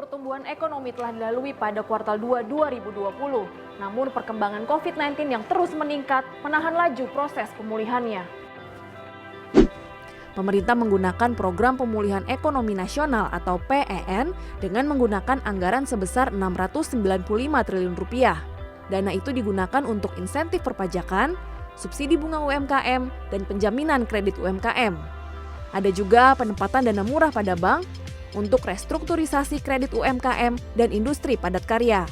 pertumbuhan ekonomi telah dilalui pada kuartal 2 2020. Namun perkembangan COVID-19 yang terus meningkat menahan laju proses pemulihannya. Pemerintah menggunakan Program Pemulihan Ekonomi Nasional atau PEN dengan menggunakan anggaran sebesar Rp695 triliun. Dana itu digunakan untuk insentif perpajakan, subsidi bunga UMKM, dan penjaminan kredit UMKM. Ada juga penempatan dana murah pada bank untuk restrukturisasi kredit UMKM dan industri padat karya.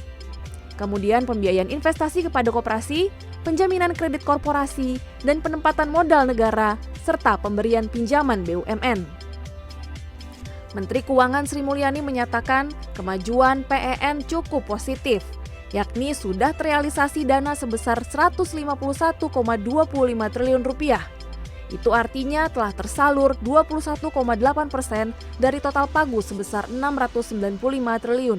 Kemudian pembiayaan investasi kepada koperasi, penjaminan kredit korporasi, dan penempatan modal negara, serta pemberian pinjaman BUMN. Menteri Keuangan Sri Mulyani menyatakan kemajuan PEN cukup positif, yakni sudah terrealisasi dana sebesar Rp151,25 triliun. Itu artinya telah tersalur 21,8% dari total pagu sebesar Rp695 triliun.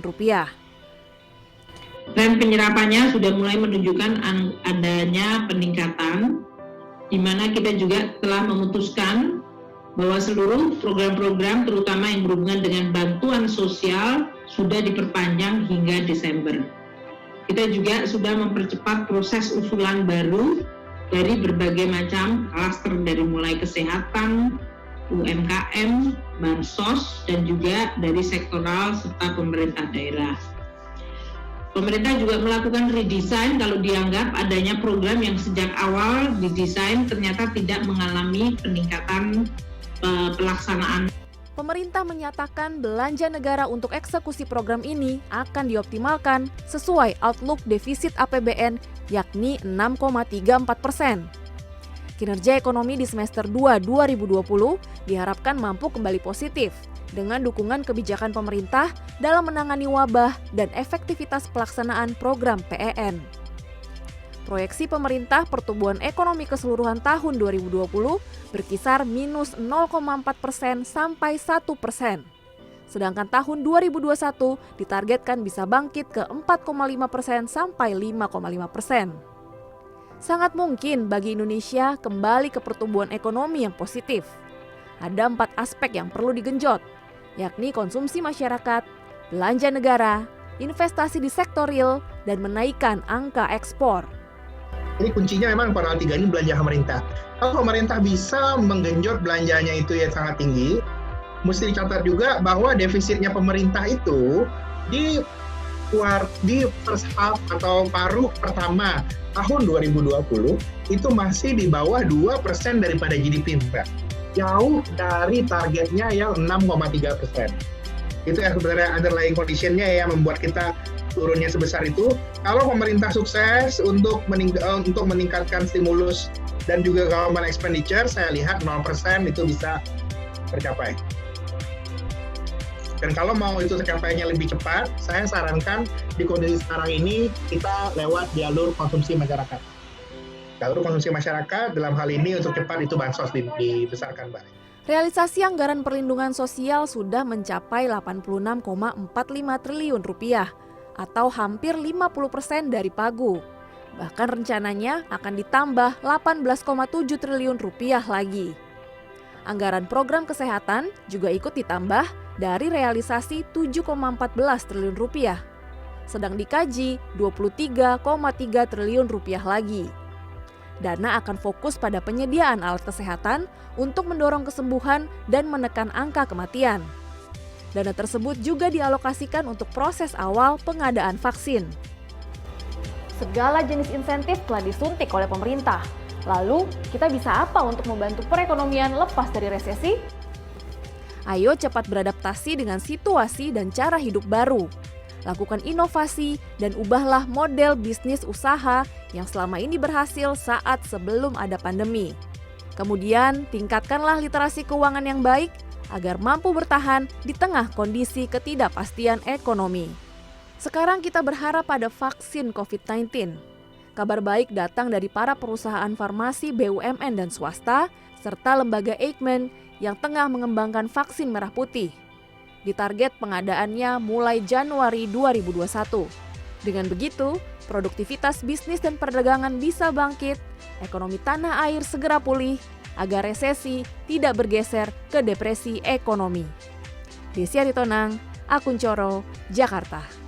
Tren penyerapannya sudah mulai menunjukkan adanya peningkatan, di mana kita juga telah memutuskan bahwa seluruh program-program terutama yang berhubungan dengan bantuan sosial sudah diperpanjang hingga Desember. Kita juga sudah mempercepat proses usulan baru dari berbagai macam klaster dari mulai kesehatan, UMKM, bansos, dan juga dari sektoral serta pemerintah daerah. Pemerintah juga melakukan redesign kalau dianggap adanya program yang sejak awal didesain ternyata tidak mengalami peningkatan pelaksanaan. Pemerintah menyatakan belanja negara untuk eksekusi program ini akan dioptimalkan sesuai outlook defisit APBN yakni 6,34%. Kinerja ekonomi di semester 2 2020 diharapkan mampu kembali positif dengan dukungan kebijakan pemerintah dalam menangani wabah dan efektivitas pelaksanaan program PEN. Proyeksi pemerintah pertumbuhan ekonomi keseluruhan tahun 2020 berkisar minus 0,4% sampai 1%. Sedangkan tahun 2021 ditargetkan bisa bangkit ke 4,5% sampai 5,5%. Sangat mungkin bagi Indonesia kembali ke pertumbuhan ekonomi yang positif. Ada 4 aspek yang perlu digenjot, yakni konsumsi masyarakat, belanja negara, investasi di sektor real, dan menaikkan angka ekspor. Ini kuncinya memang kuartal 3 ini belanja pemerintah. Kalau pemerintah bisa menggenjot belanjanya itu yang sangat tinggi, mesti dicatat juga bahwa defisitnya pemerintah itu di first half atau paruh pertama tahun 2020 itu masih di bawah 2% daripada GDP, Mbak. Jauh dari targetnya yang 6,3%. Itu yang sebenarnya underlying condition-nya yang membuat kita turunnya sebesar itu. Kalau pemerintah sukses untuk meningkatkan stimulus dan juga government expenditure, saya lihat 0% itu bisa tercapai. Dan kalau mau itu tercapainya lebih cepat, saya sarankan di kondisi sekarang ini kita lewat jalur konsumsi masyarakat. Jalur konsumsi masyarakat dalam hal ini untuk cepat itu bansos dibesarkan, Mbak. Realisasi anggaran perlindungan sosial sudah mencapai Rp86,45 triliun atau hampir 50% dari pagu. Bahkan rencananya akan ditambah Rp18,7 triliun lagi. Anggaran program kesehatan juga ikut ditambah dari realisasi Rp7,14 triliun, sedang dikaji Rp23,3 triliun lagi. Dana akan fokus pada penyediaan alat kesehatan untuk mendorong kesembuhan dan menekan angka kematian. Dana tersebut juga dialokasikan untuk proses awal pengadaan vaksin. Segala jenis insentif telah disuntik oleh pemerintah. Lalu, kita bisa apa untuk membantu perekonomian lepas dari resesi? Ayo cepat beradaptasi dengan situasi dan cara hidup baru. Lakukan inovasi dan ubahlah model bisnis usaha yang selama ini berhasil saat sebelum ada pandemi. Kemudian, tingkatkanlah literasi keuangan yang baik agar mampu bertahan di tengah kondisi ketidakpastian ekonomi. Sekarang kita berharap pada vaksin COVID-19. Kabar baik datang dari para perusahaan farmasi BUMN dan swasta, serta lembaga Eijkman yang tengah mengembangkan vaksin merah putih. Ditarget pengadaannya mulai Januari 2021. Dengan begitu, produktivitas bisnis dan perdagangan bisa bangkit, ekonomi tanah air segera pulih, agar resesi tidak bergeser ke depresi ekonomi. Desi Aritonang, Akun Coro, Jakarta.